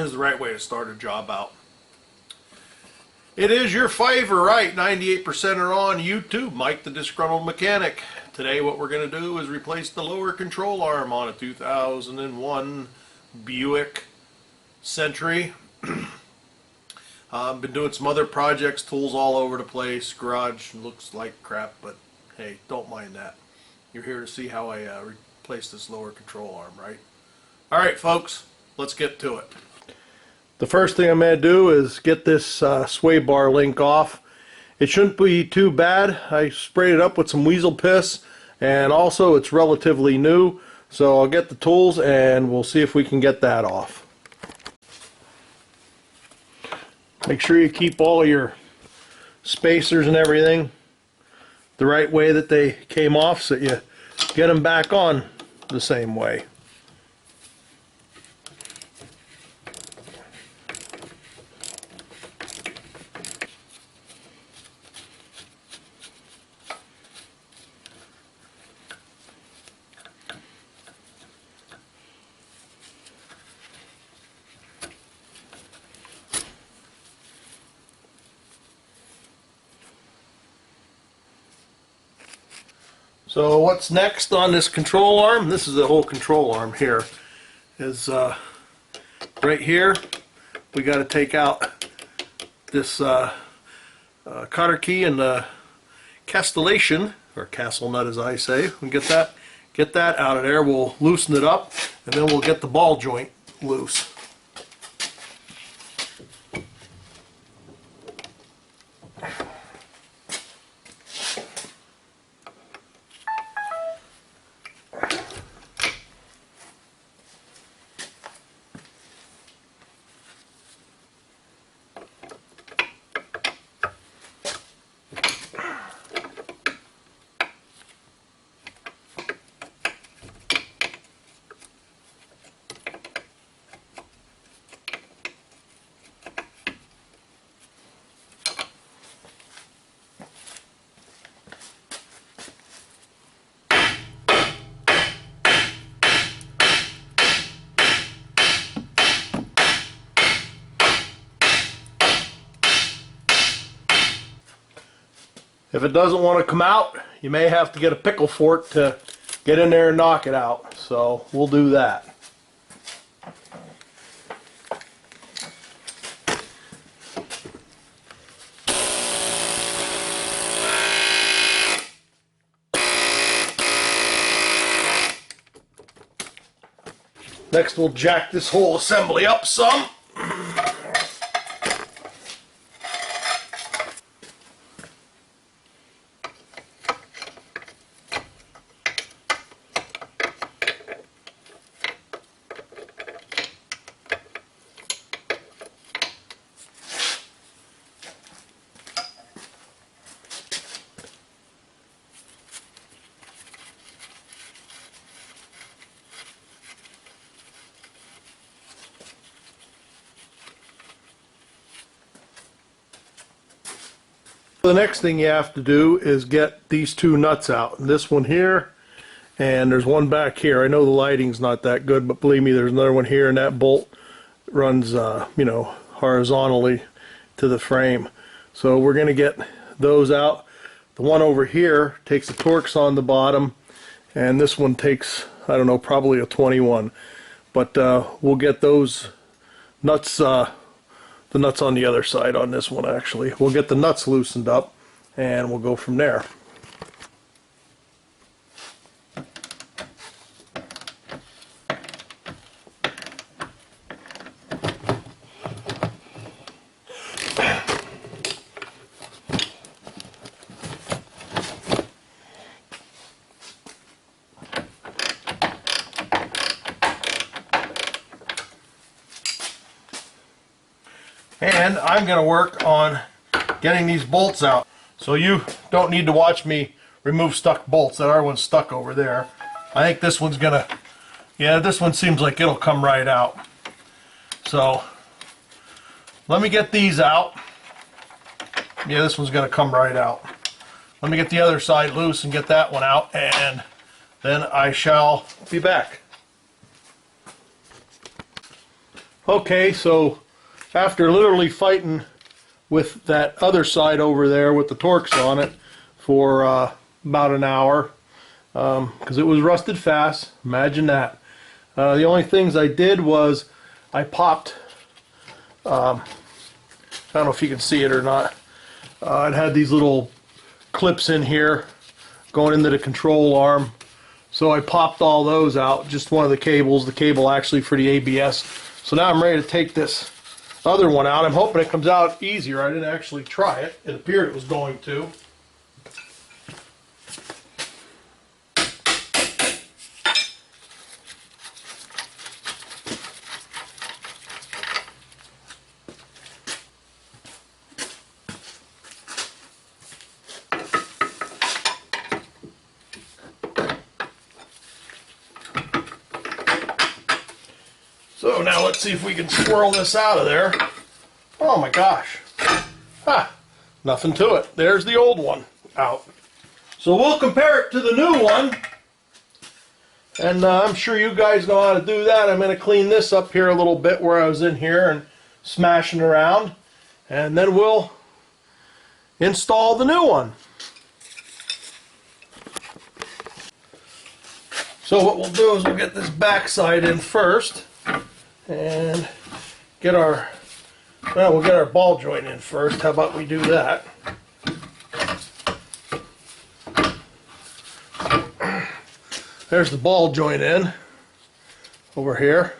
is the right way to start a job out. It is your favor, right? 98% are on YouTube. Mike the Disgruntled Mechanic. Today what we're going to do is replace the lower control arm on a 2001 Buick Century. Been doing some other projects, tools all over the place. Garage looks like crap, but hey, don't mind that. You're here to see how I replace this lower control arm, right? Alright folks, let's get to it. The first thing I'm going to do is get this sway bar link off. It shouldn't be too bad. I sprayed it up with some weasel piss, and also it's relatively new, so I'll get the tools and we'll see if we can get that off. Make sure you keep all your spacers and everything the right way that they came off so you get them back on the same way. So what's next on this control arm? This is the whole control arm here. Is right here. We got to take out this cotter key and the castellation, or castle nut as I say. We get that out of there. We'll loosen it up, and then we'll get the ball joint loose. If it doesn't want to come out, you may have to get a pickle fork to get in there and knock it out. So we'll do that. Next we'll jack this whole assembly up some. The next thing you have to do is get these two nuts out. This one here, and there's one back here. I know the lighting's not that good, but believe me, there's another one here, and that bolt runs, you know, horizontally to the frame. So we're going to get those out. The one over here takes the Torx on the bottom, and this one takes, I don't know, probably a 21. But we'll get those nuts. The nuts on the other side on this one actually. We'll get the nuts loosened up and we'll go from there. And I'm going to work on getting these bolts out. So you don't need to watch me remove stuck bolts. That other one's stuck over there. I think this one's going to, yeah, this one seems like it'll come right out. So let me get these out. Yeah, this one's going to come right out. Let me get the other side loose and get that one out, and then I shall be back. Okay, so after literally fighting with that other side over there with the Torx on it for about an hour, because it was rusted fast, imagine that. The only things I did was I popped, I don't know if you can see it or not, it had these little clips in here going into the control arm. So I popped all those out, just one of the cables, the cable actually for the ABS. So now I'm ready to take this other one out. I'm hoping it comes out easier. I didn't actually try it. It appeared it was going to. So now let's see if we can swirl this out of there. Oh my gosh. Ha! Nothing to it. There's the old one out. So we'll compare it to the new one. And I'm sure you guys know how to do that. I'm going to clean this up here a little bit where I was in here and smashing around. And then we'll install the new one. So what we'll do is we'll get this back side in first. And get our, well, we'll get our ball joint in first. How about we do that? There's the ball joint in over here.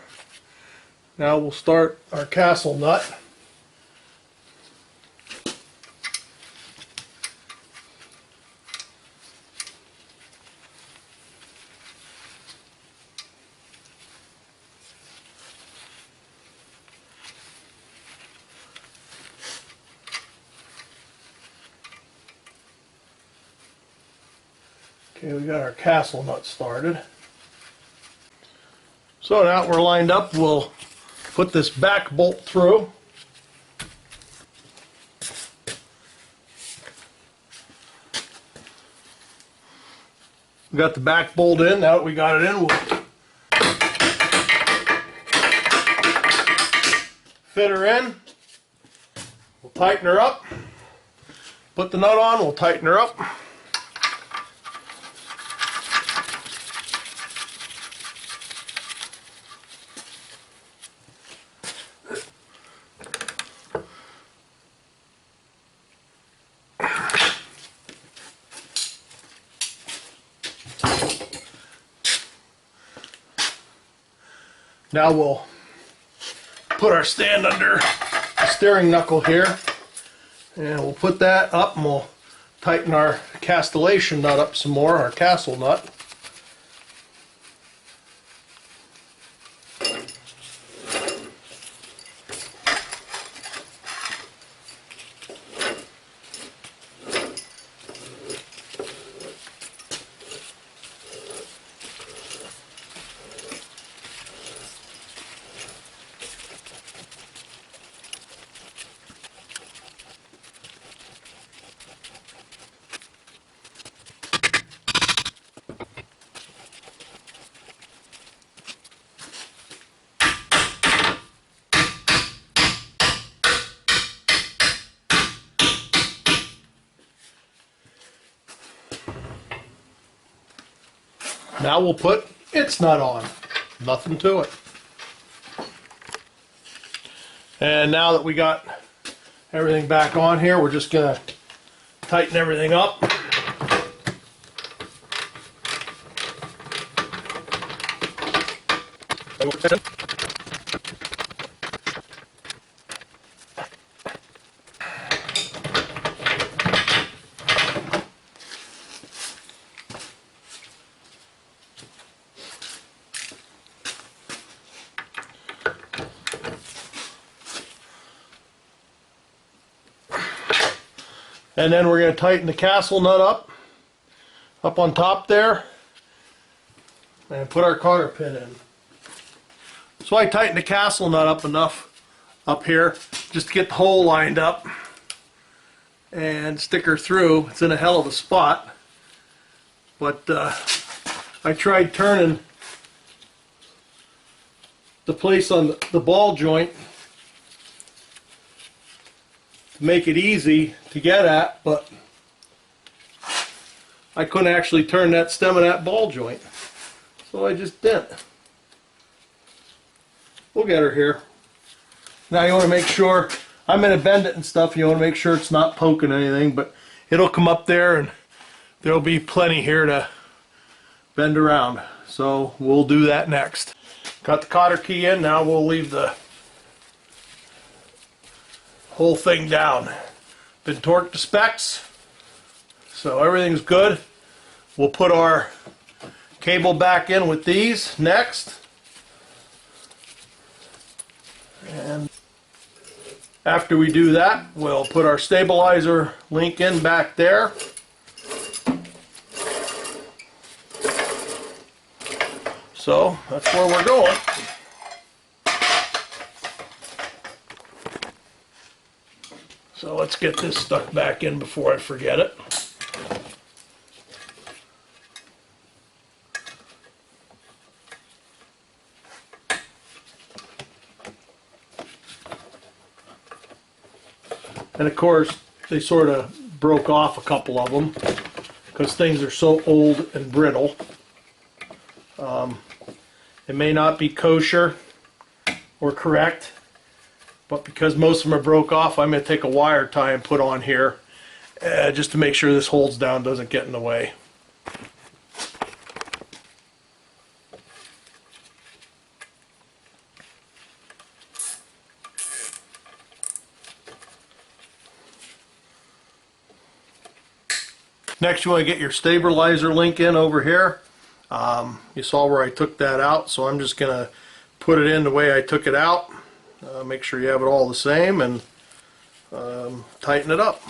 Now we'll start our castle nut. Okay, we got our castle nut started. So now we're lined up, we'll put this back bolt through. We got the back bolt in. Now that we got it in, we'll fit her in. We'll tighten her up. Put the nut on, we'll tighten her up. Now we'll put our stand under the steering knuckle here, and we'll put that up, and we'll tighten our castellation nut up some more, our castle nut. Now we'll put its nut on. Nothing to it. And now that we got everything back on here, we're just going to tighten everything up. And then we're going to tighten the castle nut up on top there, and put our cotter pin in. So I tightened the castle nut up enough up here just to get the hole lined up and stick her through. It's in a hell of a spot, but I tried turning the place on the ball joint to make it easy to get at, but I couldn't actually turn that stem of that ball joint, so I just didn't. We'll get her here. Now you want to make sure, I'm going to bend it and stuff, you want to make sure it's not poking anything, but it'll come up there and there'll be plenty here to bend around. So we'll do that next. Got the cotter key in, now we'll leave the whole thing down. Been torqued to specs, so everything's good. We'll put our cable back in with these next. And after we do that, we'll put our stabilizer link in back there. So that's where we're going. So let's get this stuck back in before I forget it. And of course, they sort of broke off a couple of them because things are so old and brittle. It may not be kosher or correct, but because most of them are broke off, I'm going to take a wire tie and put on here just to make sure this holds down, doesn't get in the way. Next, you want to get your stabilizer link in over here. You saw where I took that out, so I'm just going to put it in the way I took it out. Make sure you have it all the same and tighten it up.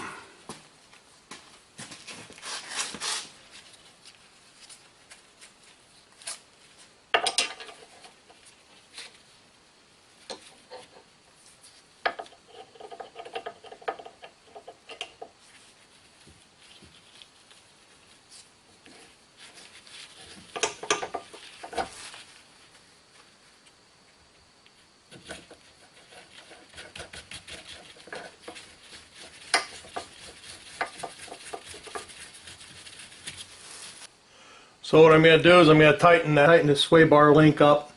So what I'm going to do is I'm going to tighten this sway bar link up.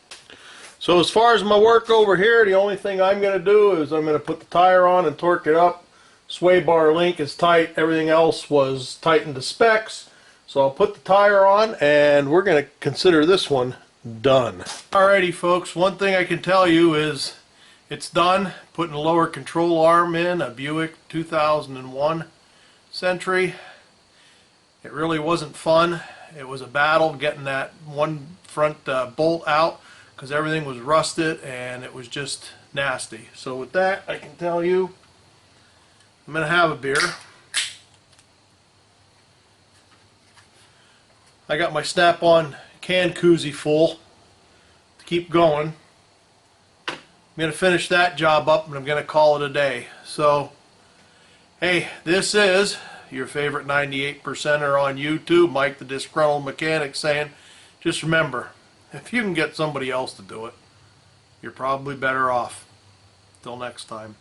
So as far as my work over here, the only thing I'm going to do is I'm going to put the tire on and torque it up. Sway bar link is tight. Everything else was tightened to specs. So I'll put the tire on and we're going to consider this one done. Alrighty folks, one thing I can tell you is it's done. Putting a lower control arm in, a Buick 2001 Century. It really wasn't fun. It was a battle getting that one front bolt out because everything was rusted and it was just nasty. So with that, I can tell you I'm going to have a beer. I got my Snap-on can koozie full to keep going. I'm going to finish that job up and I'm going to call it a day. So, hey, this is your favorite 98%er on YouTube, Mike the Disgruntled Mechanic, saying, just remember, if you can get somebody else to do it, you're probably better off. Till next time.